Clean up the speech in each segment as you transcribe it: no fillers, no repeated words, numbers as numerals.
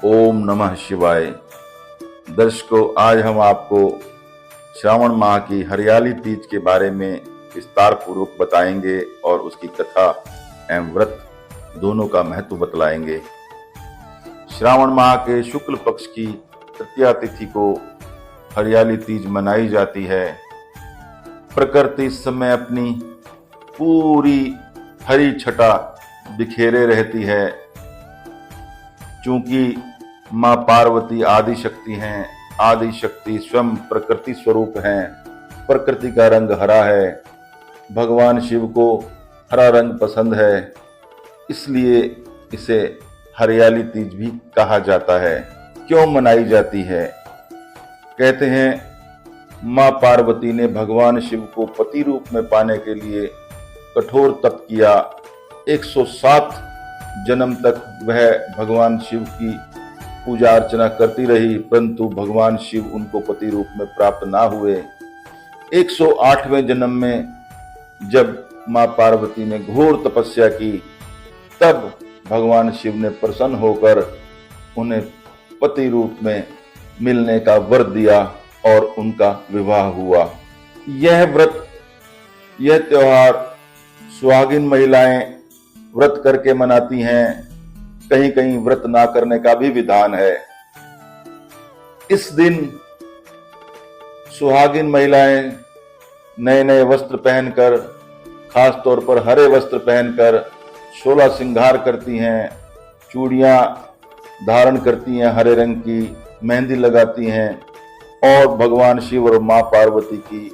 ओम नमः शिवाय। दर्शकों, आज हम आपको श्रावण माह की हरियाली तीज के बारे में विस्तार पूर्वक बताएंगे और उसकी कथा एवं व्रत दोनों का महत्व बतलाएंगे। श्रावण माह के शुक्ल पक्ष की तृतीया तिथि को हरियाली तीज मनाई जाती है। प्रकृति इस समय अपनी पूरी हरी छटा बिखेरे रहती है। चूंकि माँ पार्वती आदि शक्ति हैं, आदि शक्ति स्वयं प्रकृति स्वरूप हैं। प्रकृति का रंग हरा है, भगवान शिव को हरा रंग पसंद है, इसलिए इसे हरियाली तीज भी कहा जाता है। क्यों मनाई जाती है? कहते हैं माँ पार्वती ने भगवान शिव को पति रूप में पाने के लिए कठोर तप किया। 107 जन्म तक वह भगवान शिव की पूजा अर्चना करती रही, परंतु भगवान शिव उनको पति रूप में प्राप्त ना हुए। 108वें जन्म में जब माँ पार्वती ने घोर तपस्या की, तब भगवान शिव ने प्रसन्न होकर उन्हें पति रूप में मिलने का वर दिया और उनका विवाह हुआ। यह व्रत, यह त्योहार सुहागिन महिलाएं व्रत करके मनाती हैं। कहीं कहीं व्रत ना करने का भी विधान है। इस दिन सुहागिन महिलाएं नए नए वस्त्र पहनकर, खास तौर पर हरे वस्त्र पहनकर 16 श्रृंगार करती हैं, चूड़ियां धारण करती हैं, हरे रंग की मेहंदी लगाती हैं और भगवान शिव और मां पार्वती की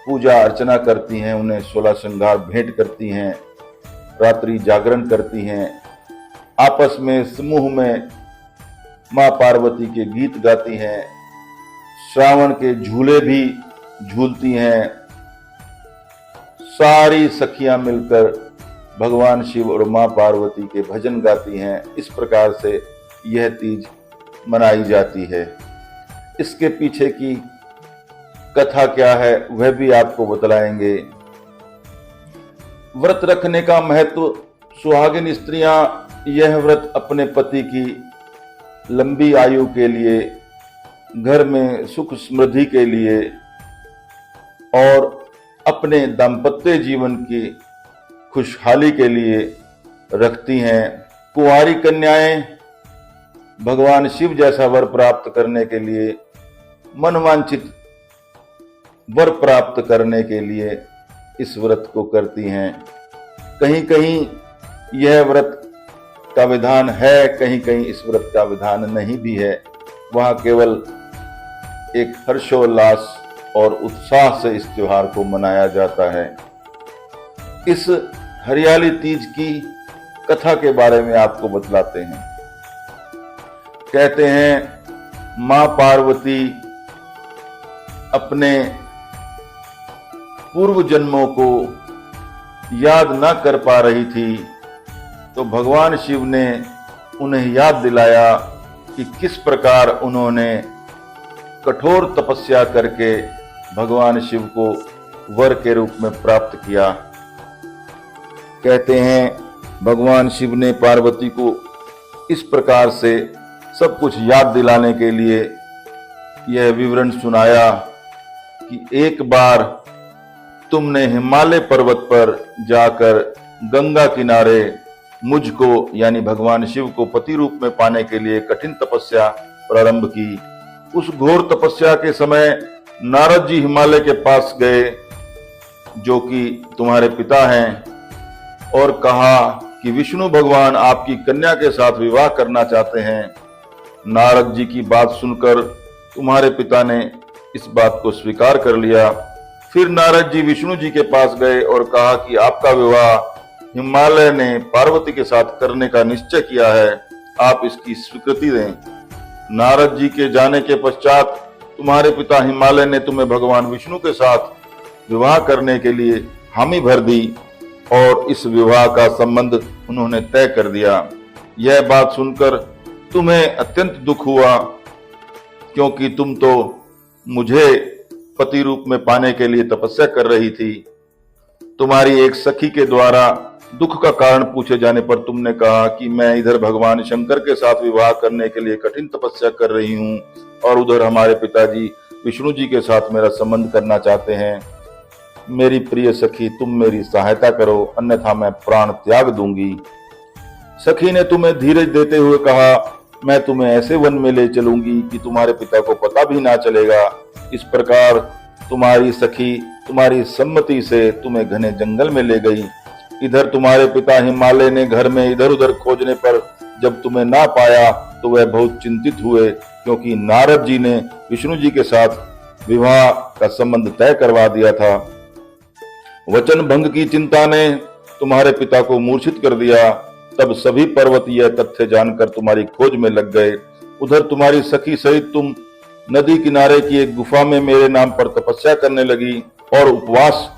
पूजा अर्चना करती हैं। उन्हें 16 श्रृंगार भेंट करती हैं, रात्रि जागरण करती हैं, आपस में समूह में मां पार्वती के गीत गाती हैं, श्रावण के झूले भी झूलती हैं। सारी सखियां मिलकर भगवान शिव और मां पार्वती के भजन गाती हैं। इस प्रकार से यह तीज मनाई जाती है। इसके पीछे की कथा क्या है वह भी आपको बतलाएंगे। व्रत रखने का महत्व। सुहागिन स्त्रियां यह व्रत अपने पति की लंबी आयु के लिए, घर में सुख समृद्धि के लिए और अपने दाम्पत्य जीवन की खुशहाली के लिए रखती हैं। कुंवारी कन्याएं भगवान शिव जैसा वर प्राप्त करने के लिए, मनवांछित वर प्राप्त करने के लिए इस व्रत को करती हैं। कहीं कहीं यह व्रत का विधान है, कहीं कहीं इस व्रत का विधान नहीं भी है। वहां केवल एक हर्षोल्लास और उत्साह से इस त्योहार को मनाया जाता है। इस हरियाली तीज की कथा के बारे में आपको बतलाते हैं। कहते हैं मां पार्वती अपने पूर्व जन्मों को याद न कर पा रही थी, तो भगवान शिव ने उन्हें याद दिलाया कि किस प्रकार उन्होंने कठोर तपस्या करके भगवान शिव को वर के रूप में प्राप्त किया। कहते हैं भगवान शिव ने पार्वती को इस प्रकार से सब कुछ याद दिलाने के लिए यह विवरण सुनाया कि एक बार तुमने हिमालय पर्वत पर जाकर गंगा किनारे मुझको यानी भगवान शिव को पति रूप में पाने के लिए कठिन तपस्या प्रारंभ की। उस घोर तपस्या के समय नारद जी हिमालय के पास गए, जो कि तुम्हारे पिता हैं, और कहा कि विष्णु भगवान आपकी कन्या के साथ विवाह करना चाहते हैं। नारद जी की बात सुनकर तुम्हारे पिता ने इस बात को स्वीकार कर लिया। फिर नारद जी विष्णु जी के पास गए और कहा कि आपका विवाह हिमालय ने पार्वती के साथ करने का निश्चय किया है, आप इसकी स्वीकृति दें। नारद जी के जाने के पश्चात तुम्हारे पिता हिमालय ने तुम्हें भगवान विष्णु के साथ विवाह करने के लिए हामी भर दी और इस विवाह का संबंध उन्होंने तय कर दिया। यह बात सुनकर तुम्हें अत्यंत दुख हुआ, क्योंकि तुम तो मुझे पति रूप में पाने के लिए तपस्या कर रही थी। तुम्हारी एक सखी के द्वारा दुख का कारण पूछे जाने पर तुमने कहा कि मैं इधर भगवान शंकर के साथ विवाह करने के लिए कठिन तपस्या कर रही हूँ और उधर हमारे पिताजी विष्णु जी के साथ मेरा संबंध करना चाहते हैं। मेरी प्रिय सखी, तुम मेरी सहायता करो, अन्यथा मैं प्राण त्याग दूंगी। सखी ने तुम्हें धीरज देते हुए कहा, मैं तुम्हें ऐसे वन में ले चलूंगी कि तुम्हारे पिता को पता भी ना चलेगा। इस प्रकार तुम्हारी सखी तुम्हारी सम्मति से तुम्हें घने जंगल में ले गई। इधर तुम्हारे पिता हिमालय ने घर में इधर उधर खोजने पर जब तुम्हें ना पाया तो वह बहुत चिंतित हुए, क्योंकि नारद जी ने विष्णु जी के साथ विवाह का संबंध तय करवा दिया था। वचन भंग की चिंता ने तुम्हारे पिता को मूर्छित कर दिया। तब सभी पर्वत यह तथ्य जानकर तुम्हारी खोज में लग गए। उधर तुम्हारी सखी सहित तुम नदी किनारे की एक गुफा में मेरे नाम पर तपस्या करने लगी और उपवास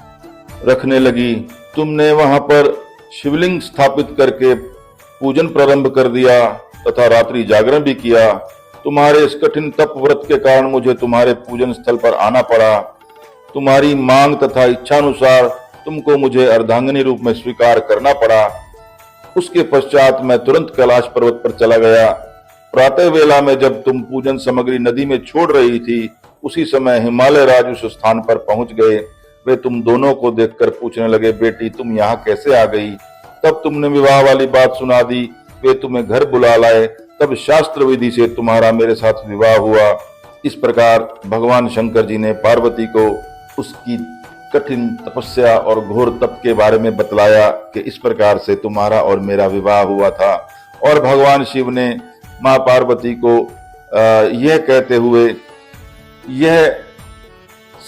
रखने लगी। तुमने वहां पर शिवलिंग स्थापित करके पूजन प्रारंभ कर दिया तथा रात्रि जागरण भी किया। तुम्हारे इस कठिन तप व्रत के कारण मुझे तुम्हारे पूजन स्थल पर आना पड़ा। तुम्हारी मांग तथा इच्छानुसार तुमको मुझे अर्धांगिनी रूप में स्वीकार करना पड़ा। उसके पश्चात मैं तुरंत कैलाश पर्वत पर चला गया। प्रातः वेला में जब तुम पूजन सामग्री नदी में छोड़ रही थी, उसी समय हिमालय राज उस स्थान पर पहुंच गए। वे तुम दोनों को देखकर पूछने लगे, बेटी तुम यहाँ कैसे आ गई? तब तुमने विवाह वाली बात सुना दी। वे तुम्हें घर बुला लाए। तब शास्त्र विधि से तुम्हारा मेरे साथ विवाह हुआ। इस प्रकार भगवान शंकर जी ने पार्वती को उसकी कठिन तपस्या और घोर तप के बारे में बतलाया कि इस प्रकार से तुम्हारा और मेरा विवाह हुआ था। और भगवान शिव ने मां पार्वती को यह कहते हुए यह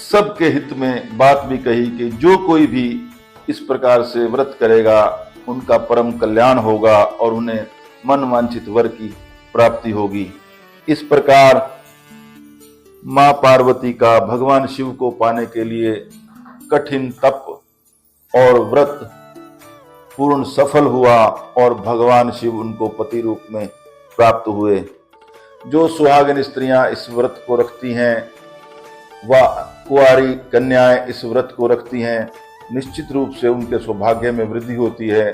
सबके हित में बात भी कही कि जो कोई भी इस प्रकार से व्रत करेगा उनका परम कल्याण होगा और उन्हें मन वांछित वर की प्राप्ति होगी। इस प्रकार मां पार्वती का भगवान शिव को पाने के लिए कठिन तप और व्रत पूर्ण सफल हुआ और भगवान शिव उनको पति रूप में प्राप्त हुए। जो सुहागिन स्त्रियां इस व्रत को रखती हैं व कुंवारी कन्याएं इस व्रत को रखती हैं, निश्चित रूप से उनके सौभाग्य में वृद्धि होती है,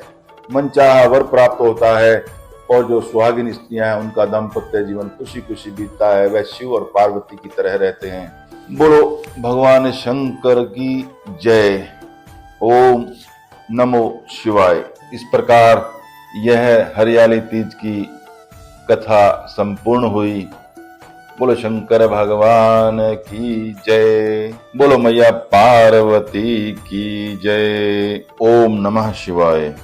मनचाहा वर प्राप्त होता है और जो सुहागिन स्त्रियां हैं उनका दाम्पत्य जीवन खुशी खुशी बीतता है। वह शिव और पार्वती की तरह रहते हैं। बोलो भगवान शंकर की जय। ओम नमो शिवाय। इस प्रकार यह हरियाली तीज की कथा संपूर्ण हुई। बोलो शंकर भगवान की जय। बोलो मैया पार्वती की जय। ओम नमः शिवाय।